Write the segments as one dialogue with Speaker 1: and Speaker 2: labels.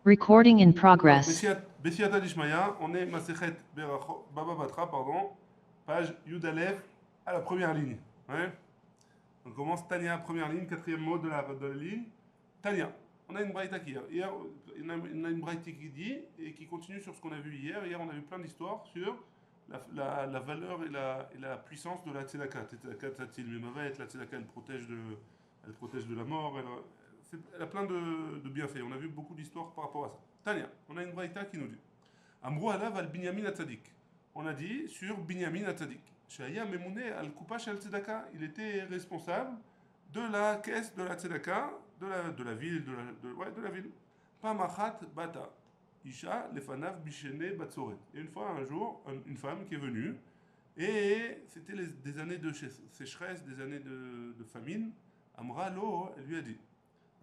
Speaker 1: Recording in
Speaker 2: Alors,
Speaker 1: progress.
Speaker 2: Bessiata Dishmaya, on est Masechet Baba Batra, pardon, page Yudalef, à la première ligne. Ouais. On commence Tania, première ligne, quatrième mot de la ligne. Tania. On a une braïta qui hier, on a une braïta qui dit et qui continue sur ce qu'on a vu hier. Hier, on a vu plein d'histoires sur la valeur et la puissance de la tzedaka. Tzedaka tzatzil mimavet, la tzedaka elle protège de la mort. Elle a plein de bienfaits. On a vu beaucoup d'histoires par rapport à ça. Tania, on a une braïta qui nous dit Amrou alav al binyamin atzadik. On a dit sur binyamin atzadik. Shaya memouné al kupa shel tzedaka. Il était responsable de la caisse de la tzedaka, de la ville, de la ville. Pamachat bata. Isha lefanav bishene batsoret. Et une fois, un jour, une femme qui est venue, et c'était des années de sécheresse, des années de famine. Amra lo, elle lui a dit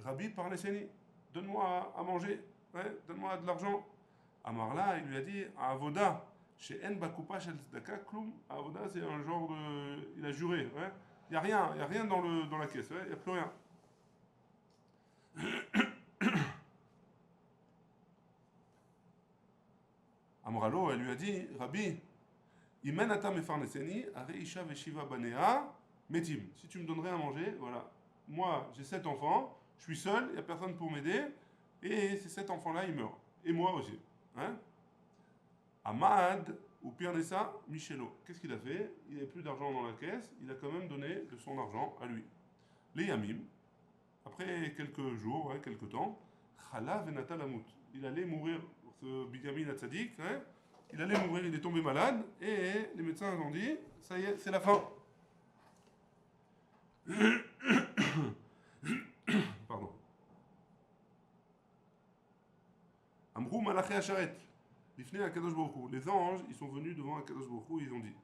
Speaker 2: Rabbi, parlez-y, donne-moi à manger, ouais, donne-moi de l'argent. Amarla, il lui a dit Avoda, chez En Bakupa Shel Tzedaka, Kloum. Avoda, c'est un genre de. Il a juré, ouais. Il n'y a rien dans la caisse, ouais, il n'y a plus rien. Amralo, elle lui a dit Rabbi, Imen ata mefarneseni, are isha veshiva banea, metim. Si tu me donnerais à manger, voilà. Moi, j'ai 7 enfants, je suis seul, il n'y a personne pour m'aider, et ces 7 enfants-là, ils meurent. Et moi aussi. Hein? Ahmad, ou pire de ça, Michelo. Qu'est-ce qu'il a fait? Il n'avait plus d'argent dans la caisse, il a quand même donné de son argent à lui. Les Yamim, après quelques jours, ouais, quelques temps, Khala venata lamut. Il allait mourir, ce Binyamin Hatzadik, hein? Il allait mourir, il est tombé malade, et les médecins ont dit, ça y est, c'est la fin. Pardon. Amrou malaché Hacharet. Lifnei Akadosh Baruch Hu. Les anges, ils sont venus devant Akadosh Baruch Hu, ils ont dit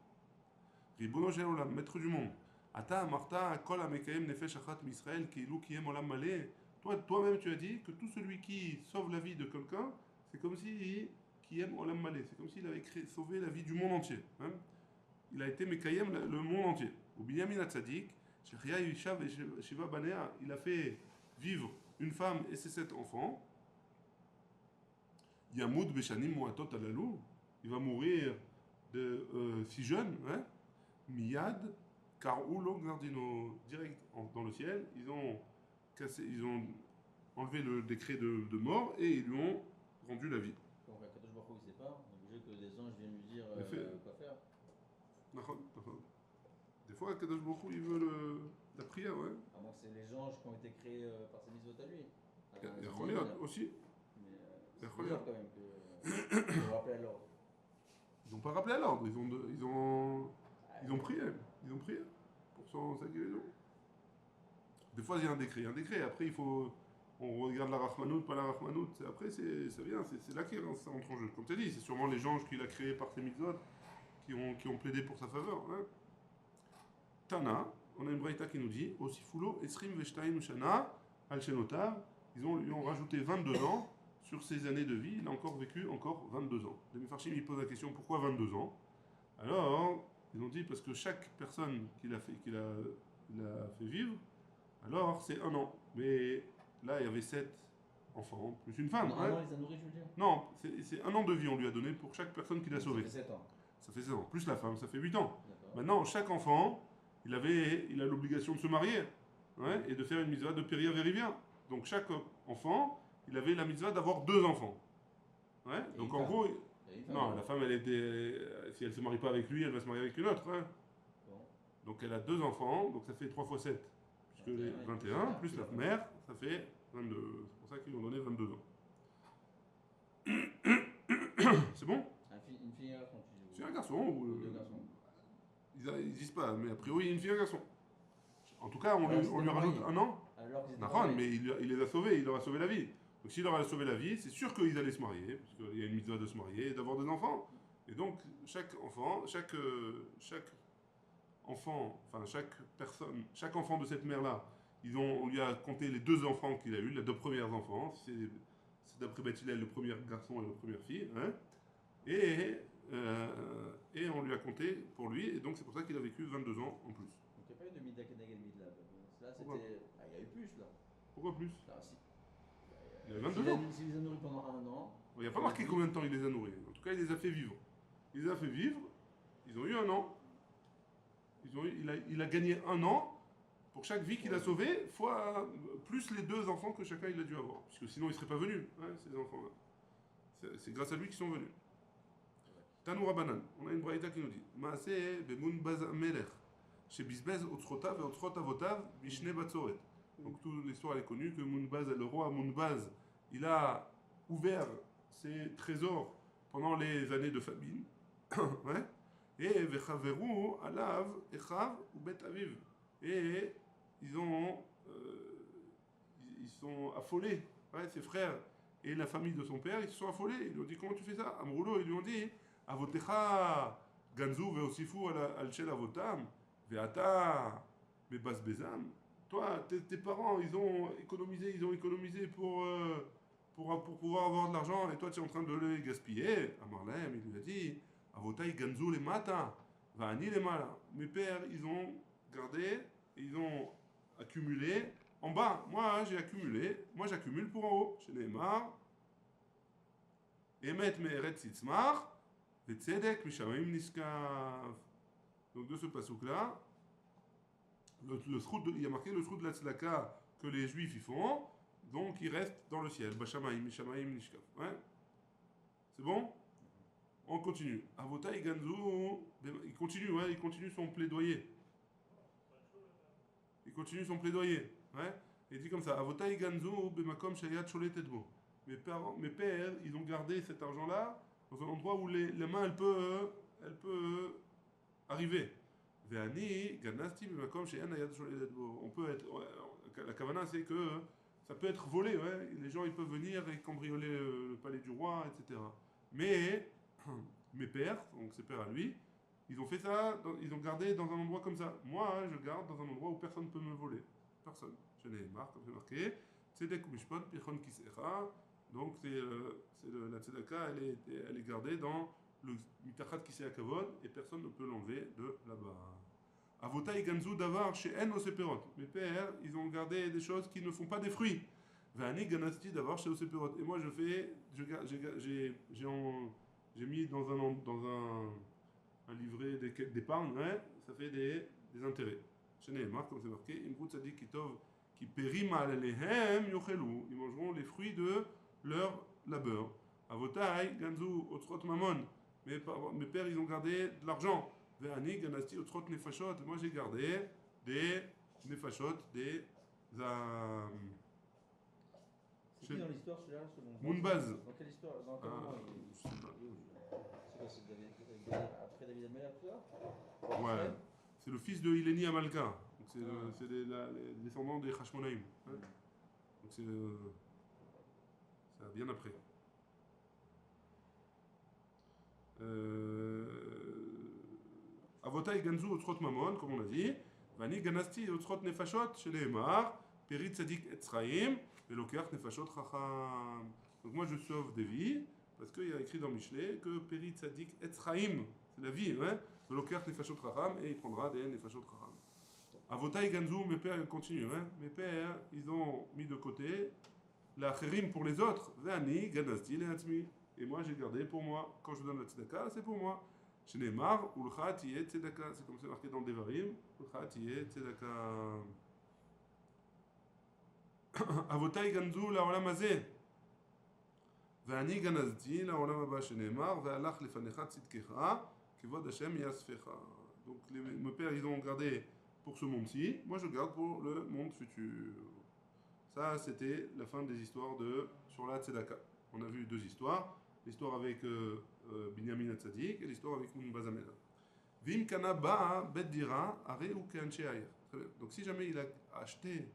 Speaker 2: Ribono shel olam, maître du monde. Ata amarta kol hamekayem nefesh achat misraël keilu kiyem olam malé. Toi-même, tu as dit que tout celui qui sauve la vie de quelqu'un, c'est comme si kiyem olam malé. C'est comme s'il avait sauvé la vie du monde entier. Hein? Il a été mekayem le monde entier. Ou binyamin hatzadik, shechia yishav et shiva banea. Il a fait vivre une femme et ses 7 enfants. Yamoud Beshanim Moatot Alalou, il va mourir si jeune, hein? Miyad, car Oulo Gardino, direct dans le ciel, ils ont enlevé le décret de mort et ils lui ont rendu la vie.
Speaker 3: Quand Kadosh Baruch Hu il sait pas, on est obligé que des anges viennent lui dire quoi faire.
Speaker 2: Des fois, Kadosh Baruch Hu, il veut la prière, ouais.
Speaker 3: Ah bon, c'est les anges qui ont été créés par ses mitzvot à lui.
Speaker 2: Il y a Choliad aussi.
Speaker 3: C'est bizarre quand même qu'ils ont rappelé à l'ordre.
Speaker 2: Ils n'ont pas rappelé à l'ordre, ils ont prié. Ils ont prié pour sa guérison. Des fois, il y a un décret. Après, on regarde la Rahmanout, pas la Rahmanout. Après, ça vient, c'est là qu'il rentre en jeu. Comme tu as dit, c'est sûrement les anges qu'il a créés par ses mitzvot qui ont plaidé pour sa faveur. Hein. Tana, on a une braïta qui nous dit Osifulo, Esrim Veshtaim Shana, Al-Shenotav, lui ont rajouté 22 ans. Sur ses années de vie, il a encore vécu 22 ans. Les Mefarshim, ils posent la question pourquoi 22 ans? Alors, ils ont dit parce que chaque personne qu'il a fait vivre, alors c'est 1 an. Mais là, il y avait 7 enfants, plus une femme.
Speaker 3: Non,
Speaker 2: hein.
Speaker 3: non, il les a nourris, je veux dire.
Speaker 2: Non, c'est 1 an de vie, on lui a donné pour chaque personne qu'il a sauvée.
Speaker 3: Ça fait 7 ans.
Speaker 2: Ça fait 7 ans. Plus la femme, ça fait 8 ans.
Speaker 3: D'accord.
Speaker 2: Maintenant, chaque enfant, il a l'obligation de se marier, ouais, et de faire une mitzvah de Péria Vérivien. Donc chaque enfant, il avait la mitzvah d'avoir 2 enfants. Ouais. Donc en gros, non, la femme, si elle ne se marie pas avec lui, elle va se marier avec une autre. Hein.
Speaker 3: Bon.
Speaker 2: Donc elle a 2 enfants, donc ça fait 3 fois 7, puisque 21, plus la mère, ça fait 22. C'est pour ça qu'ils lui ont donné 22 ans. C'est bon?
Speaker 3: Une fille et un garçon, tu dis.
Speaker 2: C'est un garçon ou
Speaker 3: 2 garçons.
Speaker 2: Ils disent pas, mais a priori, une fille et un garçon. En tout cas, on lui rajoute 1 an.
Speaker 3: Alors qu'ils étaient
Speaker 2: Nahon, mais il les a sauvés, il leur a sauvé la vie. Donc s'il leur a sauvé la vie, c'est sûr qu'ils allaient se marier, parce qu'il y a une mitzvah de se marier et d'avoir des enfants. Et donc chaque enfant, chaque enfant de cette mère-là, on lui a compté les 2 enfants qu'il a eu, les 2 premiers enfants. C'est d'après Beth Hillel le premier garçon et la première fille. Hein, et on lui a compté pour lui, et donc c'est pour ça qu'il a vécu 22 ans en plus.
Speaker 3: Donc il n'y a pas eu de Mida Kenegel Midla. Là, c'était.
Speaker 2: Pourquoi?
Speaker 3: Ah, il y a eu plus là.
Speaker 2: Pourquoi plus?
Speaker 3: Là, si.
Speaker 2: Il avait 22 ans.
Speaker 3: S'il les a nourris pendant un an.
Speaker 2: Il n'y a pas marqué combien de temps il les a nourris. En tout cas, il les a fait vivre. Il les a fait vivre. Ils ont eu un an. Il a gagné un an pour chaque vie qu'il a sauvée, fois plus les 2 enfants que chacun il a dû avoir. Parce que sinon, il ne seraient pas venus, ces enfants-là. C'est grâce à lui qu'ils sont venus. Tanoura Banan, on a une braïta qui nous dit Maaseh bemun baz melech, chez Bisbez otsrotav et otsrot avotav, bishne batzoret. Donc toute l'histoire elle est connue que Munbaz, le roi Munbaz, il a ouvert ses trésors pendant les années de famine. Ouais. Et Vechaveru alav echav ou bet aviv. Et ils sont affolés, ses frères et la famille de son père, ils se sont affolés. Ils lui ont dit comment tu fais ça? Amroulo, ils lui ont dit Avotecha ganzu veosifu al shel avotam veata bebas bezam. Toi, tes parents, ils ont économisé pour pouvoir avoir de l'argent, et toi, tu es en train de le gaspiller. Amarlem, il lui a dit Avotai ganzu le mata, va'ani le mala. Mes pères, ils ont gardé, ils ont accumulé en bas. Moi, j'ai accumulé, moi j'accumule pour en haut. Chez Neymar, Emet me'eret sitzmar, ve'tzedek mishamayim niskav. Donc de ce passouk-là, il y a marqué le sroud de la tzedaka que les juifs y font, donc il reste dans le ciel. Bashamayim, mishamayim nishkav. Ouais. C'est bon? On continue. Avotai ganzu, il continue son plaidoyer. Ouais. Il dit comme ça Avotai ganzu bemakom shayat sholetet bo. Mes pères, ils ont gardé cet argent-là dans un endroit où la main, elle peut arriver. Ve'ani ganasti bemakom shayan hayat sholetet bo. On peut être, la kavana, c'est que ça peut être volé. Ouais. Les gens, ils peuvent venir et cambrioler le palais du roi, etc. Mais mes pères, donc ses pères à lui, ils ont fait ça, ils ont gardé dans un endroit comme ça. Moi, je garde dans un endroit où personne ne peut me voler. Personne. Je n'ai marre, comme c'est marqué. Tzedek ou mishpat, pichon kisecha. Donc, la tzedaka, elle est gardée dans le mitachat kisea kavod et personne ne peut l'enlever de là-bas. Avotai ganzu davar chez en oseperot. Mes pères, ils ont gardé des choses qui ne font pas des fruits. Vani ganasti davar chez oseperot. Et moi, j'ai mis dans un livret d'épargne, ouais, ça fait des intérêts. Chez Nehemar, comme c'est marqué, Imrut Tzadik Kitov, qui périm alehem yochelu, ils mangeront les fruits de leur labeur. Avotai, Ganzu, Otrot Mamon, mes pères, ils ont gardé de l'argent. Ve'ani, Ganasti, Otrot Nefashot, moi j'ai gardé des Nefashot, des.
Speaker 3: C'est qui dans l'histoire celui-là?
Speaker 2: Munbaz.
Speaker 3: Dans quelle histoire? Dans quel moment
Speaker 2: Je sais pas.
Speaker 3: C'est quoi? C'est après David Ameller, tout ça?
Speaker 2: Ouais. C'est le fils de Hileni Amalka. Donc c'est les descendants des Hashmonaïm. Hein. Donc c'est bien après. Avotai ganzu otrot mamon, comme on a dit. Vani ganasti otrot nefashot chez les Emar. Perit tzadik etzraim. Velokeach nefashot chacham. Donc moi je sauve des vies. Parce qu'il y a écrit dans Michelet que Perit tzadik etzraim. C'est la vie, hein. Velokeach nefashot chacham. Et il prendra des nefashot chacham. Avotai ganzu, mes pères, ils continuent. Hein. Mes pères, ils ont mis de côté la chérim pour les autres. Vani ganasti le'atzmi. Et moi, j'ai gardé pour moi. Quand je donne la tzedaka, c'est pour moi. Chez Neymar, ulcha tiye tzedaka. C'est comme c'est marqué dans le Devarim. Ulcha tiye tzedaka. Avotai ganzu la'olam hazeh. Ve'ani ganazti la'olam haba. Chez Neymar, ve'alach lefanecha tzidkecha, kevod Hashem yasfecha. Donc, mes pères, ils ont gardé pour ce monde-ci. Moi, je garde pour le monde futur. Ça, c'était la fin des histoires sur la tzedaka. On a vu 2 histoires. L'histoire avec Binyamin Hatzadik et l'histoire avec Munbaz Amela. Vim kana ba'a bet dira are ou ke'anshe ayer. Donc si jamais il a acheté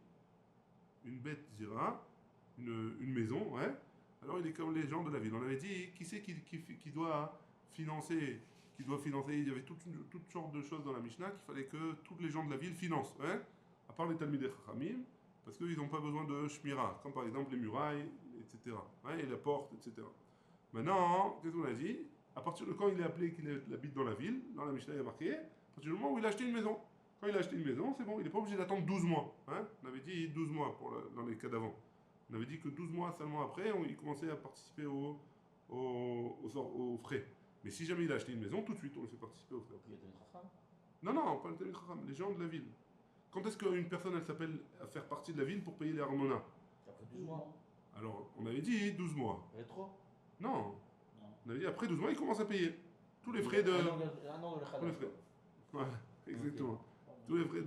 Speaker 2: une bête dira, une maison, ouais, alors il est comme les gens de la ville. On avait dit qui c'est qui doit financer, il y avait toutes sortes de choses dans la Mishnah qu'il fallait que tous les gens de la ville financent, ouais, à part les Talmidei Chachamim, parce qu'ils n'ont pas besoin de shmira, comme par exemple les murailles, etc., ouais, et la porte, etc. Maintenant, qu'est-ce qu'on a dit? À partir de quand il est appelé qu'il habite dans la ville, dans la Mishnah il y a marqué, à partir du moment où il a acheté une maison. Quand il a acheté une maison, c'est bon, il n'est pas obligé d'attendre 12 mois. Hein, on avait dit 12 mois dans les cas d'avant. On avait dit que 12 mois seulement après, il commençait à participer aux frais. Mais si jamais il a acheté une maison, tout de suite, on le fait participer aux frais.
Speaker 3: Il y a des Chacham.
Speaker 2: Non, non, pas le Talmid Chacham, les gens de la ville. Quand est-ce qu'une personne, elle s'appelle à faire partie de la ville pour payer les armona?
Speaker 3: Après 12 mois.
Speaker 2: Alors, on avait dit 12 mois.
Speaker 3: Rétro.
Speaker 2: Non,
Speaker 3: Non.
Speaker 2: on avait dit après 12 mois, il commence à payer. Tous les frais de...
Speaker 3: Un an de
Speaker 2: Tous les
Speaker 3: Khalaf.
Speaker 2: frais. Ouais, exactement.
Speaker 3: Ok.
Speaker 2: Tous les frais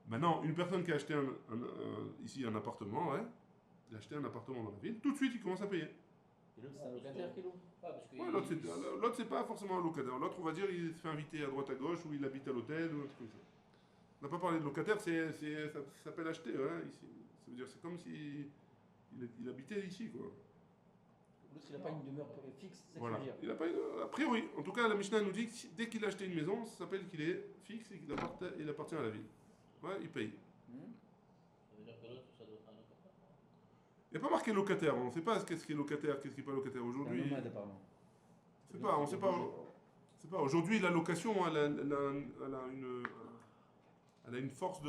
Speaker 2: Maintenant, une personne qui a acheté ici un appartement, ouais, il a acheté un appartement dans la ville, tout de suite, il commence à payer.
Speaker 3: Et l'autre, c'est un locataire qui loue.
Speaker 1: Parce que
Speaker 2: Ouais, l'autre, c'est pas forcément un locataire. L'autre, on va dire, il se fait inviter à droite à gauche ou il habite à l'hôtel ou un truc comme ça. On n'a pas parlé de locataire, ça s'appelle acheter, hein, ici. Ça veut dire, c'est comme si il habitait ici, quoi.
Speaker 3: L'autre, il n'a pas une demeure fixe, c'est ça que
Speaker 2: Voilà.
Speaker 3: je veux dire.
Speaker 2: Il a pas, a priori, en tout cas, la Mishnah nous dit que dès qu'il a acheté une maison, ça s'appelle qu'il est fixe et qu'il appartient à la ville. Ouais, il paye.
Speaker 1: Ça veut dire que l'autre, ça doit être un locataire.
Speaker 2: Il n'y a pas marqué locataire, on ne sait pas qu'est-ce qui est locataire, qu'est-ce qui n'est pas locataire aujourd'hui.
Speaker 3: Un nomade, apparemment.
Speaker 2: On ne sait pas. C'est pas. Aujourd'hui, la location, elle a une force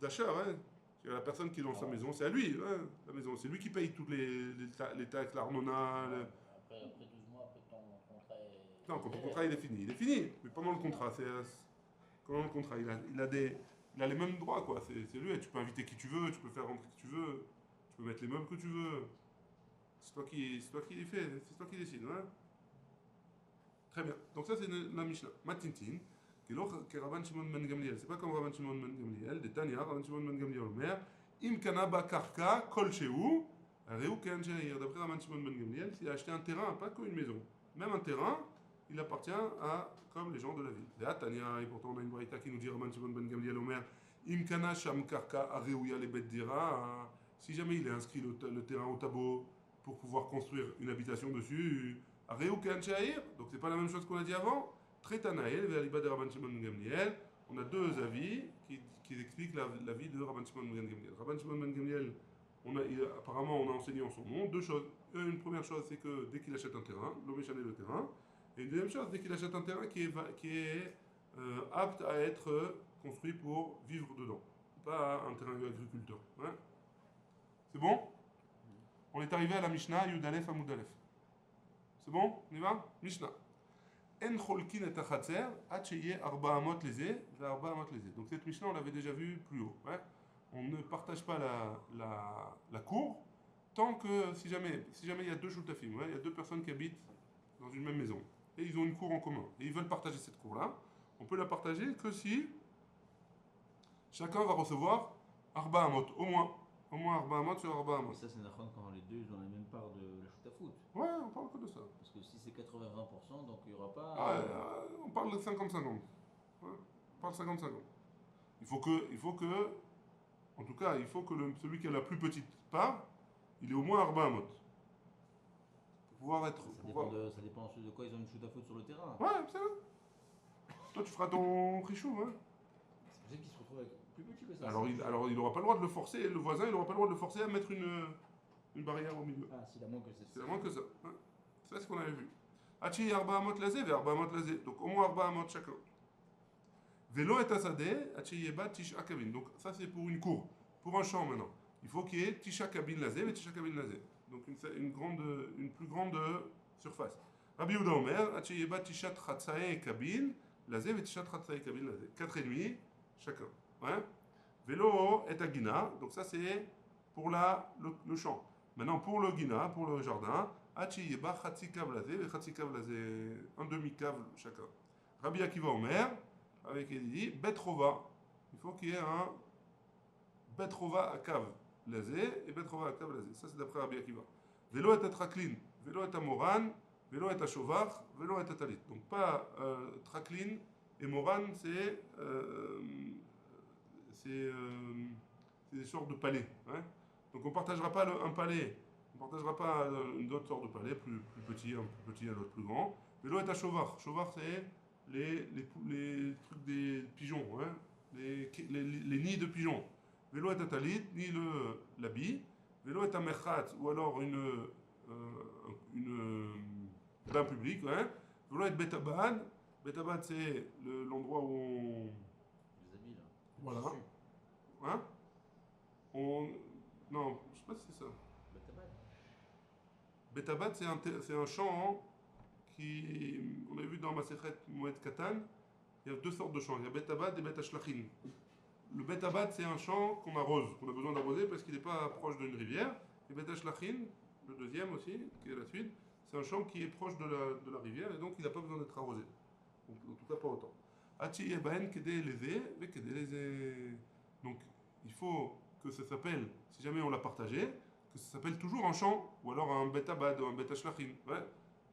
Speaker 2: d'achat. Hein. La personne qui est dans sa maison, c'est à lui. Hein, la maison, c'est lui qui paye toutes les taxes, l'armona.
Speaker 1: Après 12 mois, après ton contrat est.
Speaker 2: Non, quand ton contrat il est fini. Il est fini. Mais pendant le contrat, pendant le contrat, il a les mêmes droits, quoi. C'est lui. Tu peux inviter qui tu veux, tu peux faire rentrer qui tu veux, tu peux mettre les meubles que tu veux. C'est toi qui les fais, c'est toi qui décides. Hein. Très bien. Donc ça, c'est la Mishnah. Matintin. Que Rabban Shimon ben Gamliel. C'est pas comme Rabban Shimon ben Gamliel. De Tanya, Rabban Shimon ben Gamliel Omer. Im kanaba karka kol shehu. Reu ken she'ir. D'après Rabban Shimon ben Gamliel, s'il a acheté un terrain, pas qu'une maison, même un terrain, il appartient à comme les gens de la ville. De Tanya, et pourtant on a une braïta qui nous dit Rabban Shimon ben Gamliel Omer. Im kana sham karka areuya le bet dira. Si jamais il a inscrit le terrain au tableau pour pouvoir construire une habitation dessus, Reu ken she'ir. Donc c'est pas la même chose qu'on a dit avant. Tretanaël, Véaliba de Rabban Shimon ben Gamliel, on a deux avis qui expliquent l'avis de Rabban Shimon ben Gamliel. Rabban Shimon ben Gamliel, apparemment, on a enseigné en son nom deux choses. Une première chose, c'est que dès qu'il achète un terrain, l'homme est le terrain. Et une deuxième chose, dès qu'il achète un terrain qui est apte à être construit pour vivre dedans, pas un terrain agriculteur. Hein. C'est bon? On est arrivé à la Mishnah, Yudalef Amoudalef. C'est bon? On y va? Mishnah. En cholkin et achatzer, acheye arba amot leze, arba amot leze. Donc cette Mishnah, on l'avait déjà vue plus haut. Ouais. On ne partage pas la cour tant que, si jamais il y a deux shutafim, ouais, il y a deux personnes qui habitent dans une même maison et ils ont une cour en commun et ils veulent partager cette cour-là, on peut la partager que si chacun va recevoir arba amot, au moins arba amot sur arba amot.
Speaker 3: Mais ça, c'est Nachon quand les deux ils ont la même part de la chute à foot.
Speaker 2: Ouais, on parle que de ça.
Speaker 3: Parce que si c'est 80-20%, donc il n'y aura pas.
Speaker 2: On parle de 50-50. Ouais, on parle 50-50. Il faut que, en tout cas, il faut que celui qui a la plus petite part, il est au moins arba amot. Pour pouvoir être.
Speaker 3: Ça dépend de quoi ils ont une chute à foot sur le terrain.
Speaker 2: Ouais, c'est ça. Toi, tu feras ton richou, hein.
Speaker 3: C'est possible qu'il se retrouve avec plus petit que ça.
Speaker 2: Alors, il n'aura pas le droit de le forcer, le voisin, il n'aura pas le droit de le forcer à mettre une barrière au milieu.
Speaker 3: Ah, s'il a moins que c'est.
Speaker 2: C'est moins que ça. Ouais. C'est ce qu'on avait vu. Hachi arba amot lazé, ve arba amot lazé. Donc, au moins arba amot chacun. Vélo et asade, hachi yeba tisha kabin. Donc, ça, c'est pour une cour. Pour un champ, maintenant. Il faut qu'il y ait tisha kabin lazé, et tisha kabin lazé. Donc, une plus grande surface. Rabbi Yehuda Omer, hachi yeba tisha tchatzae kabin lazé, et tisha tchatzae kabin lazé. 4,5 chacun. Ouais. Vélo et agina. Donc, ça, c'est pour le champ. Maintenant, pour le guina, pour le jardin, hachi yeba chatzi kav lazé, et chatzi kav lazé. Un demi-cave chacun. Rabbi Akiva Omer, avec Edidi, Betrova. Il faut qu'il y ait un Betrova à cave lazé et Betrova à cave lazé. Ça, c'est d'après Rabbi Akiva. Vélo est à traklin, vélo est à moran, vélo est à chauvach, vélo est à talit. Donc, pas traklin et moran, c'est des sortes de palais. Hein. Donc, on ne partagera pas un palais, on ne partagera pas une autre sorte de palais, plus petit, un plus petit, un autre plus grand. Vélo est à chauvach. Chauvach, c'est les trucs des pigeons, hein, les nids de pigeons. Vélo est à talit, ni l'habit. Vélo est à mechat, ou alors une bain public. Hein. Vélo est betabad. Betabad, c'est l'endroit où on.
Speaker 3: Les habits là.
Speaker 2: Voilà. Hein. Non, je sais pas si c'est ça.
Speaker 3: Betabat.
Speaker 2: Betabat, c'est un chant qui, on a vu dans Masechet Moed Katan, il y a deux sortes de chants. Il y a Betabat et Betashlachin. Le Betabat, c'est un champ qu'on arrose, qu'on a besoin d'arroser parce qu'il n'est pas proche d'une rivière. Et Betashlachin, le deuxième aussi, qui est la suite, c'est un champ qui est proche de la rivière et donc il n'a pas besoin d'être arrosé. Donc, en tout cas, pas autant. Hachi Yebaen Kede Leze, Kede Leze. Donc, il faut que ça s'appelle, si jamais on l'a partagé, que ça s'appelle toujours un champ ou alors un Betabad ou un Betashlachin. Ouais.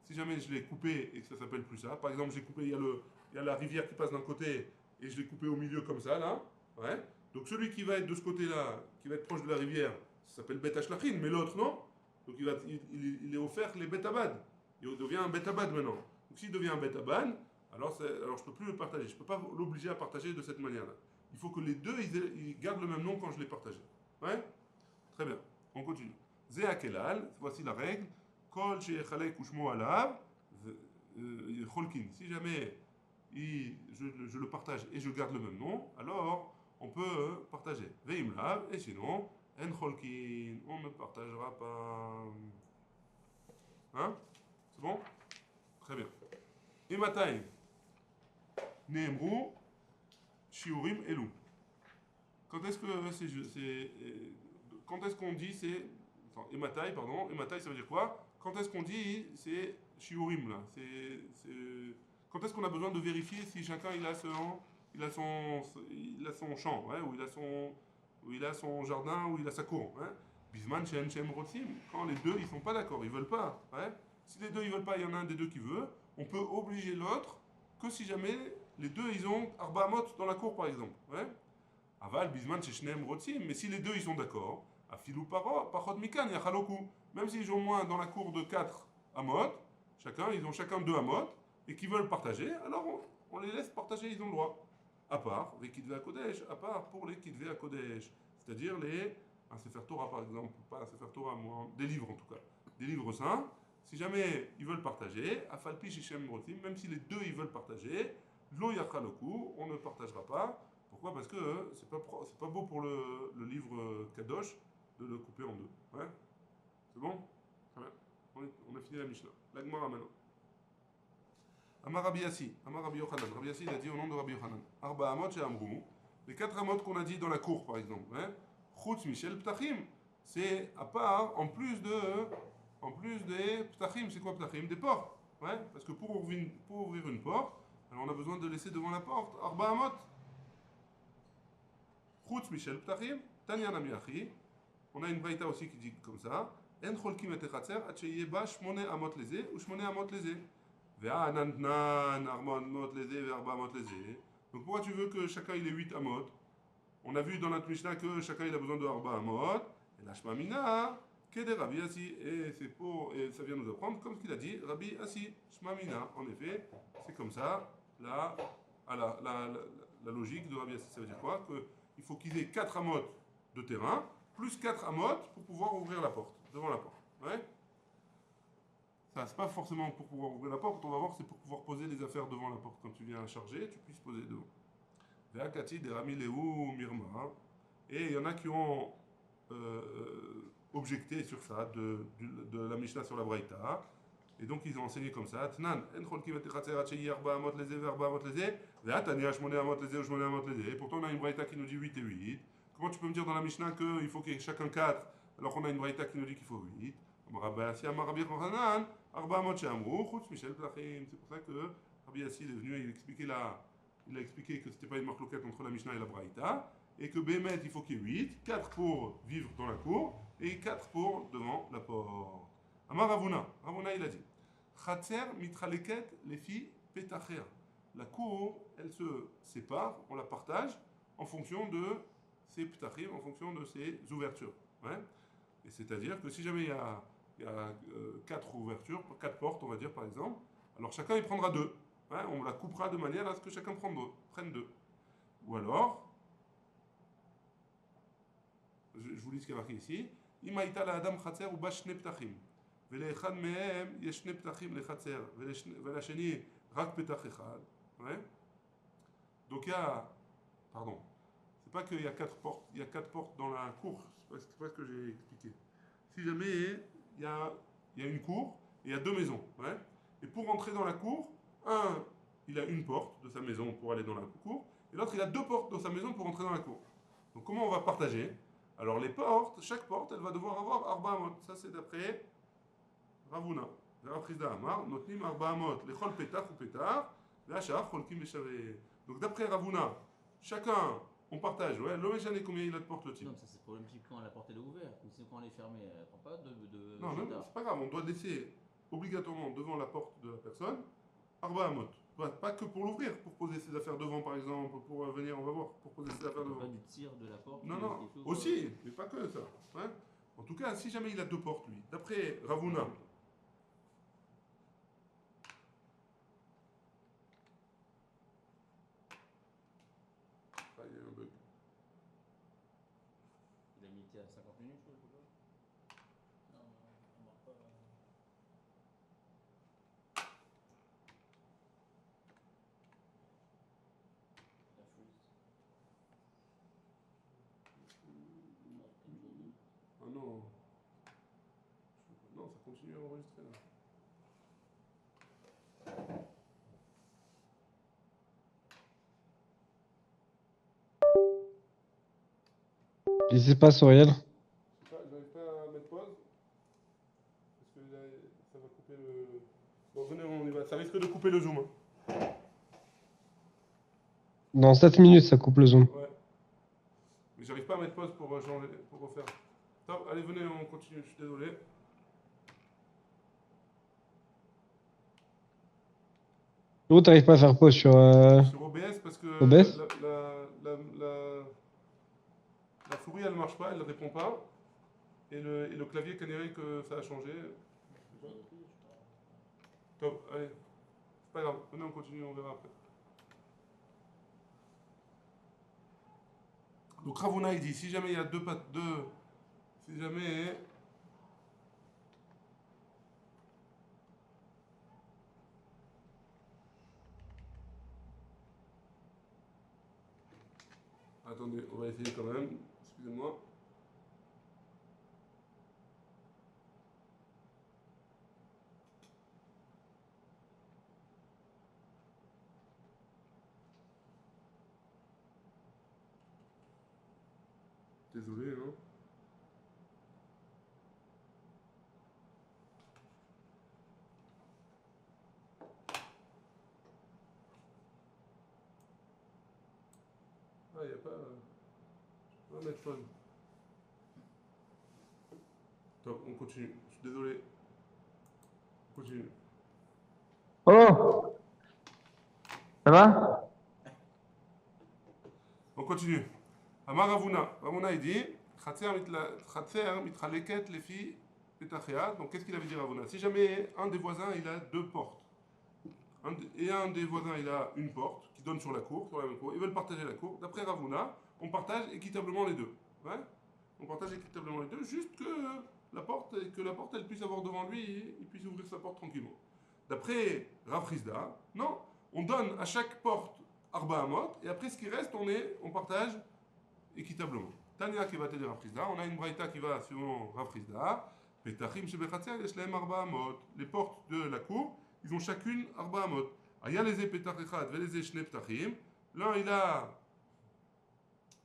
Speaker 2: Si jamais je l'ai coupé et que ça s'appelle plus ça, par exemple, j'ai coupé, il y a la rivière qui passe d'un côté et je l'ai coupé au milieu comme ça, là. Ouais. Donc celui qui va être de ce côté-là, qui va être proche de la rivière, ça s'appelle Betashlachin, mais l'autre non. Donc il est offert les Betabad. Il devient un Betabad maintenant. Donc s'il devient un Betabad, alors je ne peux plus le partager. Je ne peux pas l'obliger à partager de cette manière-là. Il faut que les deux, ils gardent le même nom quand je l'ai partagé. Ouais. Très bien. On continue. Zéa Kelal, voici la règle. Kol she'echalek ushmo alav, cholkin. Si jamais je le partage et je garde le même nom, alors on peut partager. Veimlav, et sinon, en cholkin, on ne partagera pas. Hein? C'est bon? Très bien. Imatay, Neemru, Shiurim, Elou. Quand est-ce que quand est-ce qu'on dit c'est. Attends, Imatay, pardon. Imatay, ça veut dire quoi? Quand est-ce qu'on dit c'est Shiurim là? Quand est-ce qu'on a besoin de vérifier si chacun il a son champ, ouais, ou il a son jardin, ou il a sa cour, hein? Bisman Shen Shem Rotzim, quand les deux ils sont pas d'accord, ils veulent pas, ouais? Si les deux ils veulent pas, il y en a un des deux qui veut, on peut obliger l'autre que si jamais les deux ils ont Arba Amot dans la cour par exemple, ouais? Aval Bisman Sheshnem Rotzim, mais si les deux ils sont d'accord, Afilou Pachot Mikan Yachaloku, même s'ils ont moins dans la cour de 4 Amot, ils ont chacun 2 Amot, et qui veulent partager, alors on les laisse partager, ils ont le droit. À part les Kitvé à Kodesh, à part pour les Kitvé à Kodesh, c'est-à-dire un Sefer Torah par exemple, pas un Sefer Torah, des livres en tout cas, des livres saints, si jamais ils veulent partager, Afalpi Shishem Rotim, même si les deux ils veulent partager, Lo Yachaloku, on ne partagera pas. Pourquoi? Parce que c'est pas beau pour le livre Kadosh de le couper en deux. Ouais? C'est bon? Très bien. On a fini la Mishnah. La Gemara maintenant. Amar Rabbi Yassi, Amar Rabbi Yochanan. Rabbi Yassi, il a dit au nom de Rabbi Yochanan. Arba Amot chez Amrou. Les 4 Amot qu'on a dit dans la cour, par exemple. Chutz Michel Ptachim. C'est à part, en plus des Ptachim. C'est quoi Ptachim? Des portes. Ouais? Parce que pour ouvrir une porte, alors on a besoin de laisser devant la porte Arba Amot. Chutz Michel Ptachim. Tanya Nami Achi. On a une braïta aussi qui dit comme ça. En cholkim et echatzer, at sheyeh ba shmone amot leze, ou shmone amot leze. Ve'anantnan, armot leze, ve'arba amot leze. Donc pourquoi tu veux que chacun il ait 8 amot? On a vu dans notre Mishnah que chacun il a besoin de arba amot. Et la shmamina, kede Rabbi Assi. Et ça vient nous apprendre comme ce qu'il a dit, Rabbi Assi. Shmamina, en effet, c'est comme ça, la logique de Rabbi Assi. Ça veut dire quoi? Qu'il faut qu'ils aient 4 amot de terrain, plus 4 amot pour pouvoir ouvrir la porte, devant la porte. Ouais? Ça, c'est pas forcément pour pouvoir ouvrir la porte, on va voir, c'est pour pouvoir poser les affaires devant la porte. Quand tu viens à charger, tu puisses poser devant. Ve'akati de Rami Lehu Mirma. Et il y en a qui ont objecté sur ça, de la Mishnah sur la Braïta. Et donc ils ont enseigné comme ça. Tnan, en cholkim et echatzer at sheyeh arba amot leze ve'arba amot leze, ve'atania shmone amot leze ou shmone amot leze. Et pourtant on a une Braïta qui nous dit 8 et 8. Comment tu peux me dire dans la Mishnah qu'il faut qu'il y ait chacun 4, alors qu'on a une Braïta qui nous dit qu'il faut 8? C'est pour ça que Rabbi Yassi est venu et il a expliqué que ce n'était pas une marloquette entre la Mishnah et la Braïta, et que Bémet il faut qu'il y ait 8, 4 pour vivre dans la cour, et 4 pour devant la porte. Amar Ravuna, il a dit Chatzer mitraleket les filles petacher. La cour, elle se sépare, on la partage en fonction de ses ptachim, en fonction de ses ouvertures. Ouais? Et c'est-à-dire que si jamais il y a 4 ouvertures, 4 portes, on va dire par exemple, alors chacun il prendra 2. Ouais? On la coupera de manière à ce que chacun prenne 2. Ou alors, je vous lis ce qui est marqué ici, Imaïta la adam chatzer ou bashne ptachim. ולאחד מהם יש 2 פתחים לחצר, ולשני רק פתח אחד. Ouais? Donc il y a, pardon, C'est pas qu'il y a 4 portes, il y a 4 portes dans la cour. C'est pas ce que j'ai expliqué. Si jamais il y a une cour et il y a 2 maisons, ouais. Et pour rentrer dans la cour, un, il a une porte de sa maison pour aller dans la cour, et l'autre, il a 2 portes dans sa maison pour rentrer dans la cour. Donc comment on va partager? Alors les portes, chaque porte, elle va devoir avoir Arba Amot. Ça c'est d'après Ravuna. Raprisda Amar, Notnim Arba Amot, Lechol Petach ou Petach, Lachar, Cholkim Beshavé. Donc d'après Ravuna, chacun, on partage, ouais, l'homme jamais combien il a de portes le type.
Speaker 3: Non, ça c'est problématique quand la porte elle est ouverte. Mais c'est quand elle est fermée, elle prend pas de
Speaker 2: Non,
Speaker 3: jetard.
Speaker 2: c'est pas grave, on doit laisser obligatoirement devant la porte de la personne Arba Amot. Pas que pour l'ouvrir, pour poser ses affaires devant par exemple, pour venir, on va voir, pour poser ses affaires devant.
Speaker 3: Pas du tir de la porte.
Speaker 2: Non,
Speaker 3: qui-
Speaker 2: non,
Speaker 3: qui s'ouvre.
Speaker 2: aussi, mais pas que ça. Hein. En tout cas, si jamais il a 2 portes, lui, d'après Ravuna, ah, il y a un bug.
Speaker 3: Il a mis à 50 minutes, je sais pas.
Speaker 1: Non, on marque pas. La freeze. Non, peut-être jaune.
Speaker 2: Ah non. Non, ça continue à enregistrer là.
Speaker 4: Qu'est-ce qui se passe, Auriel?
Speaker 2: J'arrive pas à mettre pause. Parce que là, ça va couper le. Bon, venez, on y va. Ça risque de couper le zoom. Hein.
Speaker 4: Dans 7 minutes, ça coupe le zoom.
Speaker 2: Ouais. Mais j'arrive pas à mettre pause pour changer, pour refaire. Top, allez, venez, on continue. Je suis désolé.
Speaker 4: Où t'arrives pas à faire pause sur.
Speaker 2: Sur OBS parce que
Speaker 4: OBS?
Speaker 2: la souris elle marche pas, elle répond pas. Et le clavier canéré que ça a changé.
Speaker 1: Jaune aussi, je crois.
Speaker 2: Top, allez. C'est pas grave, venez on continue, on verra après. Donc Ravuna il dit si jamais il y a si jamais attendez, on va essayer quand même, excusez-moi. Désolé, hein. Ah, il n'y a pas. On va mettre pause. Top, on continue. Je suis désolé. On continue.
Speaker 4: Oh! Ça va?
Speaker 2: On continue. Amar Ravuna. Ravuna il dit Chatser mitraleket les filles petachia. Donc qu'est-ce qu'il avait dit Ravuna? Si jamais un des voisins il a 2 portes, et un des voisins il a une porte qui donne sur la cour, sur la même cour, ils veulent partager la cour. D'après Ravuna, on partage équitablement les deux. Ouais, on partage équitablement les deux, juste que la porte elle puisse avoir devant lui et il puisse ouvrir sa porte tranquillement. D'après Rav Rizda, non, on donne à chaque porte Arba Amot, et après ce qui reste, on partage équitablement. Tania qui va te dire Rav Rizda, on a une braïta qui va selon Rav Rizda, Petachim shebechatzer yeshlahem Arba Amot. Les portes de la cour, ils ont chacune Arba Amot. Aya leze petach echad veleze shne petachim. L'un il a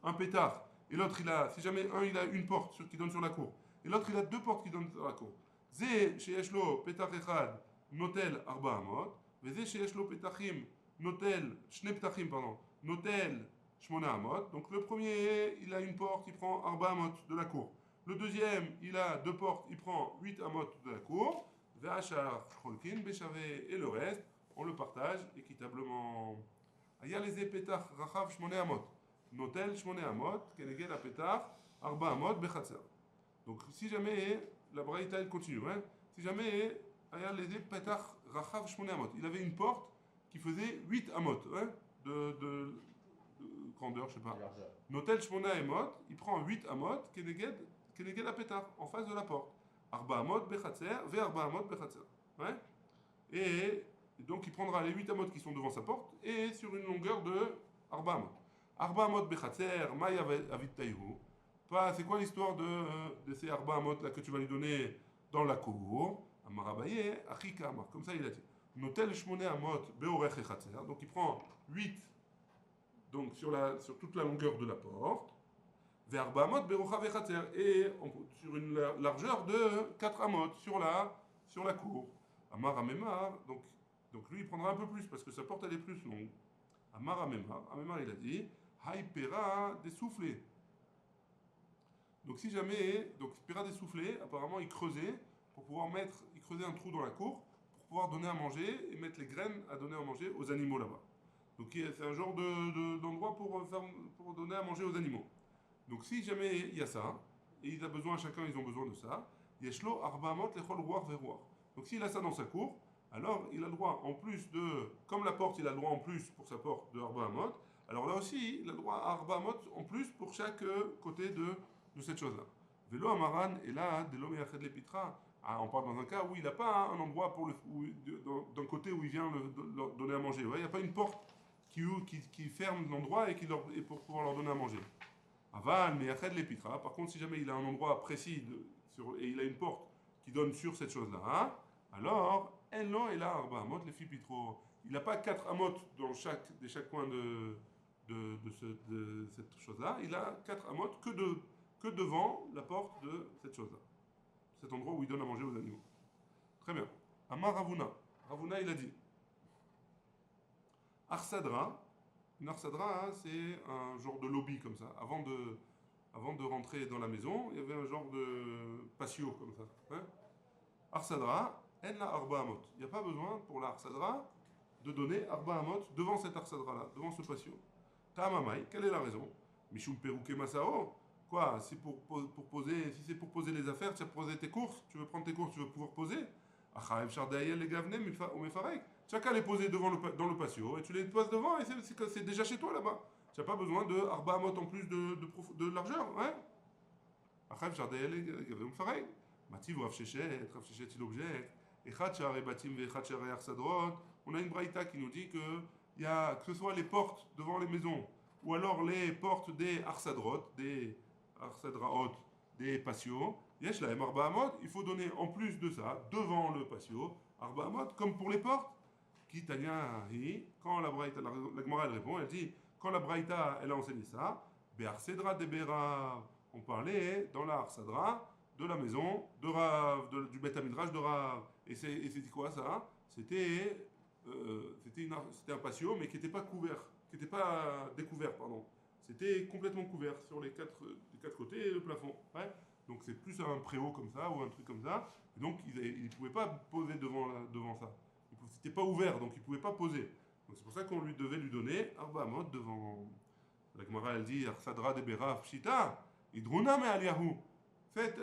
Speaker 2: un pétard, et l'autre il a, si jamais un il a une porte qui donne sur la cour, et l'autre il a 2 portes qui donnent sur la cour. Ze sheyesh lo petach echad notel Arba Amot, veze sheyesh lo petachim notel shne petachim pardon, notel shmona amot. Donc le premier il a une porte, il prend Arba Amot de la cour. Le deuxième il a 2 portes, il prend 8 amot de la cour. Ve'achar cholkin beshavé, et le reste on le partage équitablement. Aya leze petach rachav shmona amot. Notel shmone amot, keneged apetach, arba amot bechatzer. Donc si jamais, la braïta elle continue, hein, si jamais, ayal les petach rachav shmone amot, il avait une porte qui faisait 8 amot, hein, de grandeur, je sais pas.
Speaker 3: Largeur.
Speaker 2: Notel shmone amot, il prend 8 amot, keneged apetach, en face de la porte. Arba amot bechatzer, ve arba amot bechatzer. Ouais. Et donc il prendra les 8 amot qui sont devant sa porte et sur une longueur de arba amot. Arba Amot Bechatzer, Maya Avitayhu. C'est quoi l'histoire de ces Arba Amot là que tu vas lui donner dans la cour? Amarabaye, Achika Amar. Comme ça, il a dit. Notel Shmone Amot Beorech Echatzer. Donc il prend 8 donc sur toute la longueur de la porte. Vers Bahamot Berocha Vechatzer. Et sur une largeur de 4 amot sur la cour. Amar Amemar, donc lui il prendra un peu plus parce que sa porte elle est plus longue. Amar Amemar il a dit Haïpera des soufflets. Donc si jamais, donc Pera des soufflets, apparemment il creusait pour pouvoir il creusait un trou dans la cour pour pouvoir donner à manger et mettre les graines à donner à manger aux animaux là-bas. Donc c'est un genre d'endroit pour donner à manger aux animaux. Donc si jamais il y a ça, et ils ont besoin de ça, Yeshlo Arbaamot Lechol Ruach Veruach. Donc s'il a ça dans sa cour, alors il a le droit en plus comme la porte, il a le droit en plus pour sa porte de Arbaamot, alors là aussi, il a le droit à Arbaamot en plus pour chaque côté de cette chose-là. Velo Amaran, et là, Delo Meached Lepitra, on parle dans un cas où il n'a pas un endroit d'un côté où il vient leur donner à manger. Il n'y a pas une porte qui ferme l'endroit et pour pouvoir leur donner à manger. Aval, mais Yached l'épitra. Par contre, si jamais il a un endroit précis et il a une porte qui donne sur cette chose-là, alors, Enlo et là, Arba Amot, les Fipitro. Il n'a pas 4 amot dans chaque coin de cette chose-là. Il a 4 amot que devant la porte de cette chose-là. Cet endroit où il donne à manger aux animaux. Très bien. Amar Ravuna. Ravuna, il a dit Arsadra. Une arsadra, c'est un genre de lobby comme ça. Avant de rentrer dans la maison, il y avait un genre de patio comme ça. Hein? Arsadra, en la arba amot. Il n'y a pas besoin pour la arsadra de donner arba amot devant cette arsadra-là, devant ce patio. Ta'amamai, quelle est la raison? Mishum peruke masao. Quoi? Si c'est pour poser les affaires, tu as posé tes courses, tu veux prendre tes courses, tu veux pouvoir poser. Achaev shardayel les gavnem ou mefarek. Tu n'as qu'à les poser dans le patio et tu les poses devant et c'est déjà chez toi là-bas. Tu n'as pas besoin de arba amot en plus de largeur. Hein? Achaev shardayel les gavnem mefarek. Mativ Rav Shechet il objecte. Echad share batim ve echad share arsadrot. On a une braïta qui nous dit que ce soit les portes devant les maisons ou alors les portes des arsadrot, des arsadraot, des patios. Yesh la arba amot, il faut donner en plus de ça, devant le patio, arba amot, comme pour les portes. Qui tanya hi, quand la braïta, la Gemara elle répond, elle dit, quand la braïta elle a enseigné ça, be'arsedra de berav, on parlait dans la arsadra de la maison de Rav, du Beth Midrash de Rav. Et c'était quoi ça? C'était un patio, mais qui n'était pas couvert, qui n'était pas découvert, pardon. C'était complètement couvert sur les quatre côtés et le plafond. Ouais. Donc c'est plus un préau comme ça ou un truc comme ça. Et donc il ne pouvait pas poser devant ça. C'était pas ouvert, donc il ne pouvait pas poser. Donc c'est pour ça qu'on devait lui donner Arba Amot devant. La Gemara elle dit Arsadra de Berav Pshita, Idruna me Aliyahu. Faites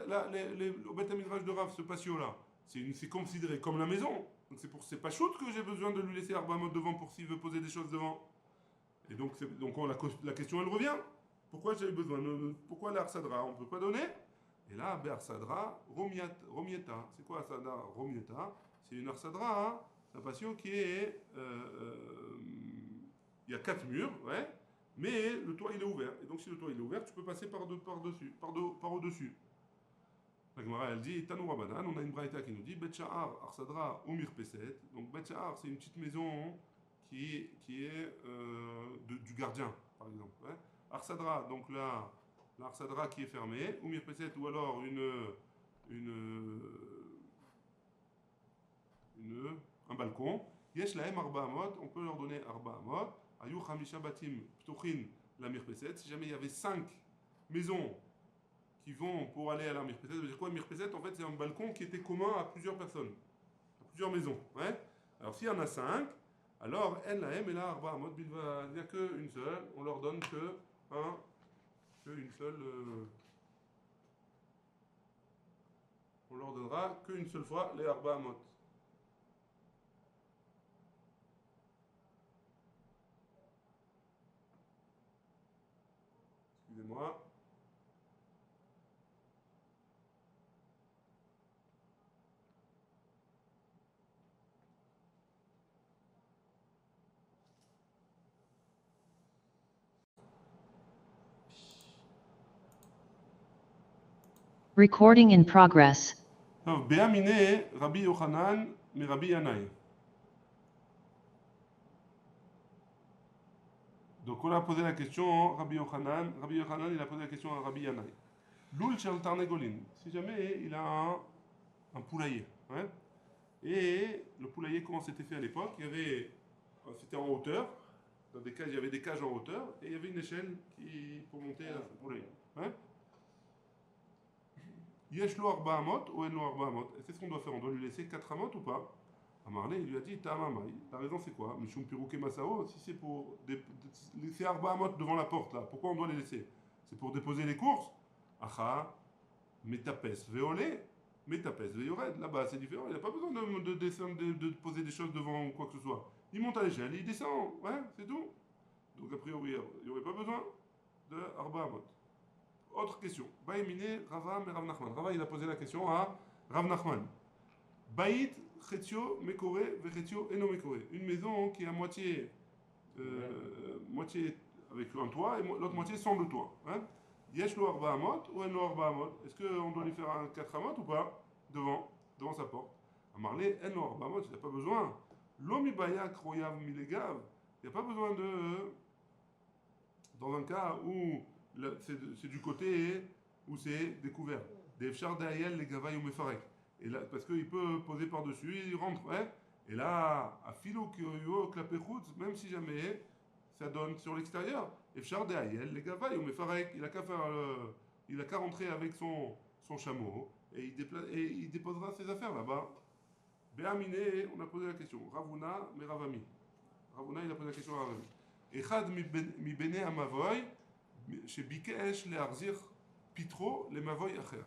Speaker 2: au Beth Midrash de Rav, ce patio-là, c'est considéré comme la maison. Donc c'est pas chouette que j'ai besoin de lui laisser Arba Amot devant pour s'il veut poser des choses devant. Et donc la question elle revient. Pourquoi j'ai besoin pourquoi l'Arsadra on ne peut pas donner? Et là, Arsadra, Romieta. C'est quoi Arsadra Romieta? C'est une Arsadra, hein? C'est un patio qui est. Il y a 4 murs, ouais, mais le toit il est ouvert. Et donc si le toit il est ouvert, tu peux passer par au-dessus. La Gemara elle dit Tanou Rabanan, on a une braïta qui nous dit Bet Sha'ar Arsadra ou Mirpeset. Donc Bet Sha'ar c'est une petite maison qui est du gardien, par exemple. Ouais. Arsadra, donc là, l'Arsadra qui est fermée, ou Mirpeset, ou alors un balcon. Yesh lahem arba amot, on peut leur donner arba amot. Ayu chamisha batim ptuchin la Mirpeset. Si jamais il y avait 5 maisons qui vont pour aller à la Mirpeset, ça veut dire quoi Mirpeset? En fait, c'est un balcon qui était commun à plusieurs personnes, à plusieurs maisons. Ouais. Alors s'il y en a 5, alors en lahem et là arba amot bilva, il n'y a qu'une seule, on leur donne qu'une seule. On leur donnera qu'une seule fois les arba amot. Excusez-moi.
Speaker 5: Recording in progress.
Speaker 2: טוב, בימיני רבי יוחנן מרבי ינאי. Donc on a posé la question, Rabbi Yochanan, il a posé la question à Rabbi Yanaï. Loul shel tarnegolin, si jamais il a un poulailler, hein, et le poulailler, comment c'était fait à l'époque, il y avait, c'était en hauteur, dans des cages, il y avait des cages en hauteur, et il y avait une échelle pour monter à ce poulailler. Hein. Yesh lo arba amot ou en lo arba amot. Qu'est-ce qu'on doit faire? On doit lui laisser 4 amot ou pas? Amarle, il lui a dit, Ta'amamai. La raison c'est quoi? Mishum pirouke masao, si c'est pour laisser arba amot devant la porte là, pourquoi on doit les laisser? C'est pour déposer les courses? Acha, metapes veolé, metapes veyored. Là-bas c'est différent, il n'a pas besoin de descendre, de poser des choses devant quoi que ce soit. Il monte à l'échelle, il descend, ouais, c'est tout. Donc a priori, il n'y aurait pas besoin de arba amot. Autre question. Baïmine, Rava, mais Rav Nachman. Rava, il a posé la question à Rav Nachman. Baït, Chetio, Mekore, Vechetio, Eno Mekore. Une maison qui est à moitié avec un toit et l'autre moitié sans le toit. Hein? Yesh lo arba amot ou en lo arba amot. Est-ce qu'on doit lui faire un 4 amot ou pas devant sa porte? Amarle, en lo arba amot, il n'a pas besoin. L'omi baya kroyav milegav. Il n'y a pas besoin de. Dans un cas où c'est du côté où c'est découvert. Des fchar d'ayel les gavaï ou mefarek. Et là, parce qu'il peut poser par-dessus, il rentre, ouais. Et là, à filo kyoyo klapechutz, même si jamais ça donne sur l'extérieur, et fchar d'ayel les gavaï ou mefarek, il a qu'à rentrer avec son chameau et il déposera ses affaires là-bas. Béaminé, on a posé la question. Ravuna, mais Ravami. Ravuna, il a posé la question à Ravami. Echad mi bene amavoy. Chez Bikesh, les Arzir, Pitro, les Mavoy Acher.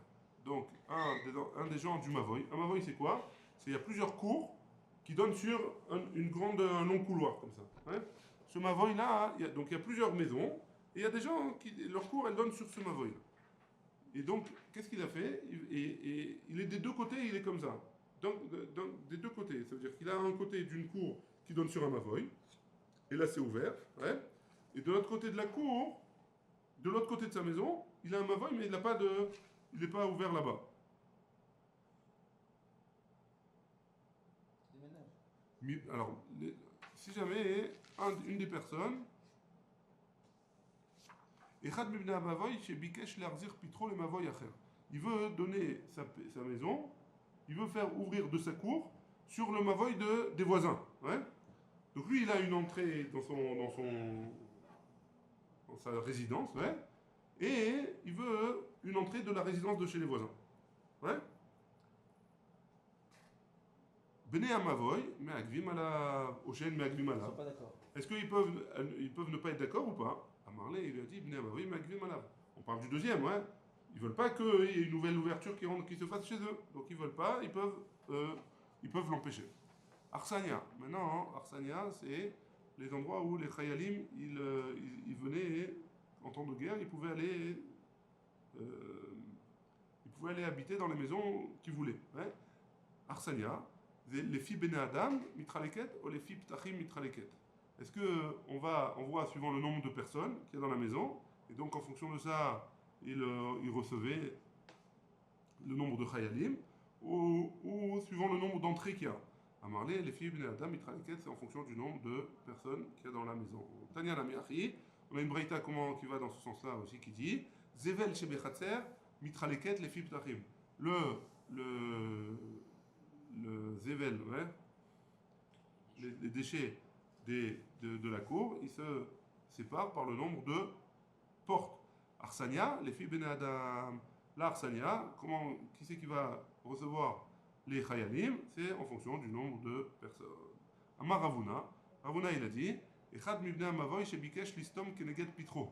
Speaker 2: Donc, un des gens du Mavoy. Un Mavoy, c'est quoi? Il y a plusieurs cours qui donnent sur un long couloir, comme ça. Hein. Ce Mavoy-là, donc il y a plusieurs maisons, et il y a des gens qui, leur cours, elles donnent sur ce Mavoy-là. Et donc, qu'est-ce qu'il a fait? Il est des deux côtés, il est comme ça. Donc, des deux côtés. Ça veut dire qu'il a un côté d'une cour qui donne sur un Mavoy, et là, c'est ouvert. Ouais. Et de l'autre côté de la cour, de l'autre côté de sa maison, il a un mavoy, mais il n'est pas ouvert là-bas. Alors, si jamais une des personnes, il veut donner sa maison, il veut faire ouvrir de sa cour sur le mavoy des voisins. Ouais. Donc lui, il a une entrée dans sa résidence, ouais. Et il veut une entrée de la résidence de chez les voisins. Ouais. Bene Amavoy, mais Agvim à la Ochen, mais Agvim à la.
Speaker 3: Pas d'accord.
Speaker 2: Est-ce qu'ils peuvent ne pas être d'accord ou pas? À Marley, il lui a dit Bene Amavoy, mais Agvim à la. On parle du deuxième, ouais. Ils veulent pas qu'il y ait une nouvelle ouverture qui se fasse chez eux. Donc ils veulent pas, ils peuvent l'empêcher. Arsania. Maintenant, Arsania, c'est les endroits où les Chayalim, ils venaient. En temps de guerre, ils pouvaient aller habiter dans les maisons qu'ils voulaient. Ouais. Arsania, les filles Bene Adam, mitraleket, ou les filles Ptachim, mitraleket. Est-ce qu'on voit suivant le nombre de personnes qu'il y a dans la maison, et donc en fonction de ça, ils recevaient le nombre de Chayalim, ou suivant le nombre d'entrées qu'il y a. À Marley, les filles Bene Adam, mitraleket, c'est en fonction du nombre de personnes qu'il y a dans la maison. Tania la Miachi. On a une breita qui va dans ce sens-là aussi qui dit Zevel shebechatzer mitraleket les filles ptachim. Le zevel, ouais, les déchets de la cour, ils se séparent par le nombre de portes. Arsania, les filles Bene Adam. Là, Arsania, qui c'est qui va recevoir les chayalim? C'est en fonction du nombre de personnes. Amar Ravuna, il a dit Echad mibnei amavoy shebikesh listom keneged pitro.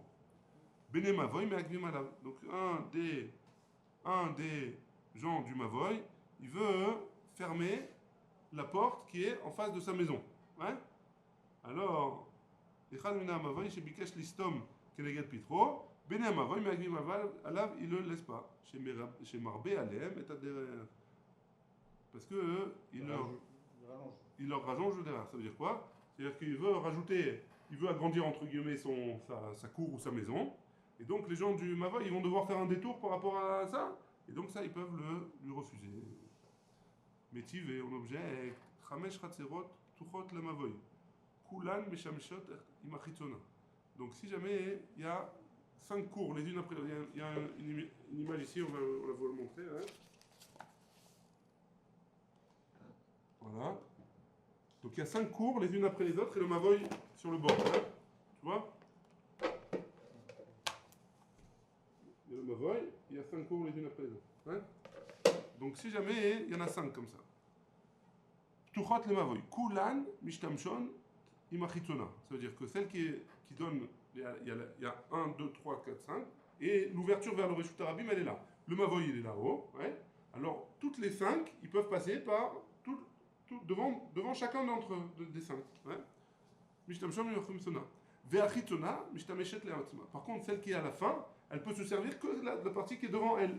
Speaker 2: Bene mavoy me'agvim alav. Donc un des gens du mavoy, il veut fermer la porte qui est en face de sa maison. Ouais. Alors, Echad mibnei amavoy shebikesh listom keneged pitro. Bene mavoy me'agvim alav, il ne le laisse pas. Chez Marbe Alem et derrière. Parce que il leur rallonge le derrière. Ça veut dire quoi? C'est-à-dire qu'il veut agrandir entre guillemets sa cour ou sa maison. Et donc les gens du Mavoy, ils vont devoir faire un détour par rapport à ça. Et donc ça, ils peuvent lui refuser. Métiv et en objet, Chamesh Chatzerot, Tuchot Lemavoy. Kulan Meshamshot Imachitzona. Donc si jamais il y a 5 cours, les unes après l'autre, il y a une image ici, on la vous le montrer. Hein. Voilà. Donc il y a 5 cours, les unes après les autres, et le Mavoy sur le bord. Hein. Tu vois? Il y a le Mavoy, il y a 5 cours les unes après les autres. Hein. Donc si jamais il y en a 5 comme ça. Ptuchot le Mavoy. Kulan Mishtamshon Imachitzona. Ça veut dire que celle qui donne, il y a 1, 2, 3, 4, 5, et l'ouverture vers le Reshut Arabim, elle est là. Le Mavoy, il est là-haut. Ouais. Alors toutes les 5, ils peuvent passer par devant chacun des 5. Ouais. Mishtamshon Imachitzona. Ve'achitzona Mishtameshet le'atzma. Par contre, celle qui est à la fin, elle peut se servir que de la partie qui est devant elle.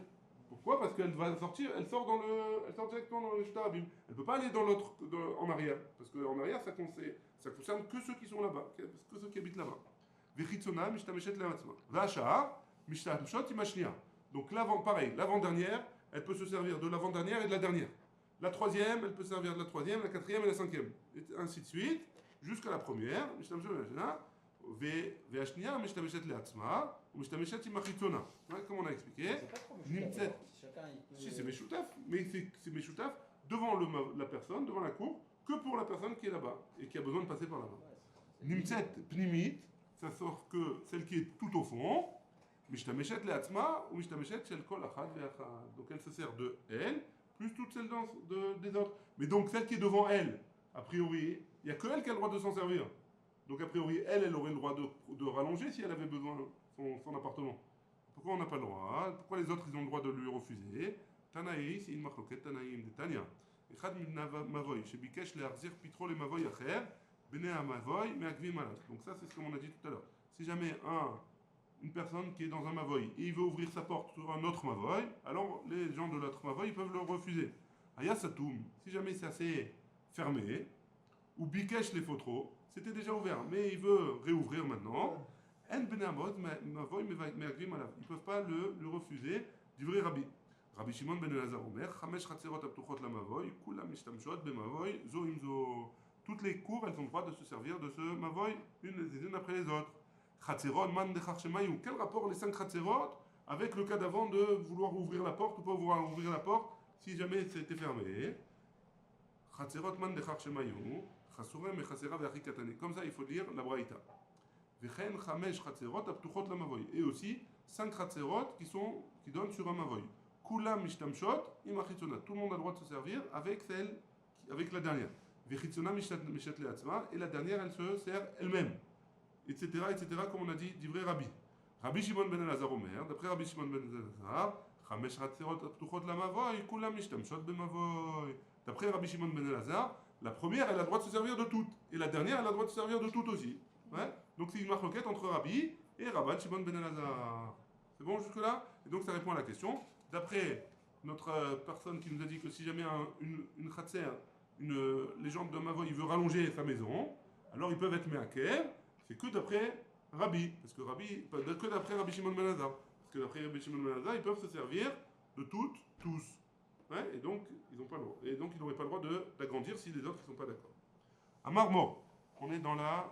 Speaker 2: Pourquoi? Parce qu'elle va sortir, elle sort directement dans le Shtarabim. Elle ne peut pas aller dans l'autre, en arrière. Parce qu'en arrière, ça concerne que ceux qui sont là-bas, que ceux qui habitent là-bas. Vechitzona, mishtameshet le'atzma. Va'ashar, mishtameshot imashnia. Donc pareil, l'avant-dernière, elle peut se servir de l'avant-dernière et de la dernière. La troisième, elle peut servir de la troisième, la quatrième et la cinquième. Et ainsi de suite, jusqu'à la première, mishtameshot le'atzma. Ve'ashnia, mishtameshet le'atzma. Comme on a expliqué, Nimtzet. Si c'est Meshoutaf, mais c'est Meshoutaf devant la personne, devant la cour, que pour la personne qui est là-bas et qui a besoin de passer par là-bas. Nimtzet Pnimit, ça sort que celle qui est tout au fond, Mishtameshet Leatzma ou Mishtameshet Shel Kol Achad Ve'achad. Donc elle se sert de elle, plus toutes celles des autres. Mais donc celle qui est devant elle, a priori, il n'y a que elle qui a le droit de s'en servir. Donc a priori, elle aurait le droit de rallonger si elle avait besoin son appartement. Pourquoi on n'a pas le droit? Pourquoi les autres ils ont le droit de lui refuser? Tanaï, c'est une machloket Tanaïm de Tania. Echad mavoy, shebikesh le'arzir pitro le mavoy acher, bene a mavoy me'akvim alav. Donc ça c'est ce qu'on a dit tout à l'heure. Si jamais une personne qui est dans un mavoy et il veut ouvrir sa porte sur un autre mavoy, alors les gens de l'autre mavoy ils peuvent le refuser. Ayasatoum, si jamais c'est assez fermé, ou bikesh les fotros, c'était déjà ouvert, mais il veut réouvrir maintenant. Ils ne peuvent pas le refuser d'ouvrir Rabbi. Rabbi Shimon ben Elazar Omer, Chamesh Chatzerot Aptuchot la Mavoy, Kulam Mishtamshot be Mavoy, Zo Imzo. Toutes les cours, elles ont le droit de se servir de ce Mavoy, les unes après les autres. Chatzerot Man Dechar Shemayu. Quel rapport les 5 Chatzerot avec le cas d'avant de vouloir ouvrir la porte ou pas vouloir ouvrir la porte si jamais c'était fermé? Chatzerot Man Dechar Shemayu, Chasurem et Chatzera Ve'achikatane. Comme ça, il faut lire la Braïta. Et aussi 5 Chatzerot qui donnent sur un Mavoy. Kulam Mishtamshot Imachitzona. Tout le monde a le droit de se servir avec la dernière. Vechitzona Mishat Leatzma. Et la dernière, elle se sert elle-même. Etc. Comme on a dit, d'Ivrei Rabbi. Rabbi Shimon ben Elazar Omer. D'après Rabbi Shimon ben Elazar, Chamesh Chatzerot Aptuchot la Mavoy. Kulam Mishtamshot be Mavoy. D'après Rabbi Shimon ben Elazar, la première, elle a le droit de se servir de toutes. Et la dernière, elle a le droit de se servir de toutes aussi. Ouais. Donc c'est une marloquette entre Rabbi et Rabban Shimon ben Elazar. C'est bon jusque-là? Et donc ça répond à la question. D'après notre personne qui nous a dit que si jamais une khatser, une légende de Mavoy, il veut rallonger sa maison, alors ils peuvent être me'akev, c'est que d'après Rabbi. Parce que d'après Rabbi Shimon ben Elazar. Parce que d'après Rabbi Shimon ben Elazar, ils peuvent se servir de toutes, tous. Ouais. Et donc ils n'ont pas le droit. Et donc ils n'auraient pas le droit d'agrandir si les autres ne sont pas d'accord. À Marmor, on est dans à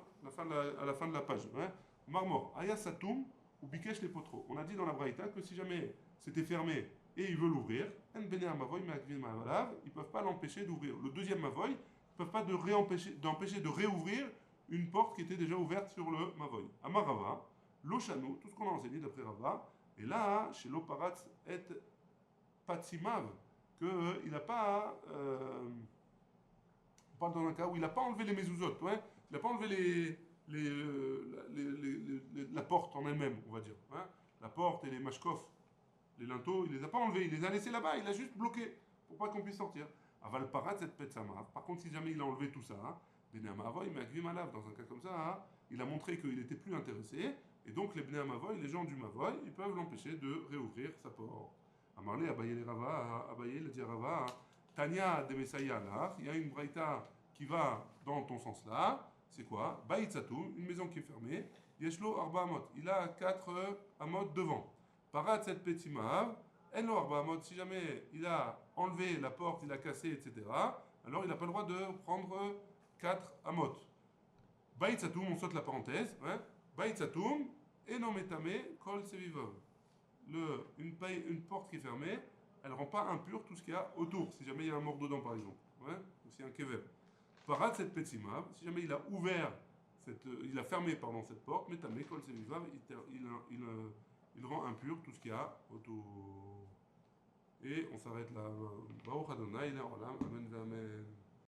Speaker 2: la fin de la page. Hein. Marmor, Ayasatoum ou Bikesh les potros. On a dit dans la Braïta que si jamais c'était fermé et il veut l'ouvrir, ils ne peuvent pas l'empêcher d'ouvrir. Le deuxième Mavoy, ils ne peuvent pas d'empêcher de réouvrir une porte qui était déjà ouverte sur le Mavoy. Amarava, Lochano, tout ce qu'on a enseigné d'après Rava, et là, chez l'Oparatz et Patsimav, qu'il n'a pas. On parle dans un cas où il n'a pas enlevé les mezuzot, ouais. Il n'a pas enlevé la porte en elle-même, on va dire. Hein. La porte et les mashkof, les linteaux, il ne les a pas enlevés, il les a laissés là-bas, il a juste bloqué pour pas qu'on puisse sortir. Aval parat cette petsamav. Par contre, si jamais il a enlevé tout ça, Bnei Amavoy, mais Agvi Malav, dans un cas comme ça, hein, il a montré qu'il n'était plus intéressé, et donc les Bnei Amavoy, les gens du Mavoy, ils peuvent l'empêcher de réouvrir sa porte. Amarle, Abaye le Rava, Abaye le dit Rava, Tania de Messaïa là, il y a une braïta qui va dans ton sens là. C'est quoi? Baïtsatou, une maison qui est fermée. Yeshlo Arba Amot, il a 4 amot devant. Parat cette petimav, En lo arba amot, si jamais il a enlevé la porte, il a cassé, etc., alors il n'a pas le droit de prendre 4 amot. Baïtsatum, on saute la parenthèse. Hein? Baïtsatum, et non metame, kol sevivov. Une porte qui est fermée, elle ne rend pas impur tout ce qu'il y a autour, si jamais il y a un mort dedans par exemple. Ouais? Ou s'il y a un kever. Parade cette petsimav, si jamais il a ouvert, il a fermé pardon, cette porte, metame, kol sevivov, il rend impur tout ce qu'il y a autour. Et on s'arrête là. Baruch Adonai, Amen, Amen.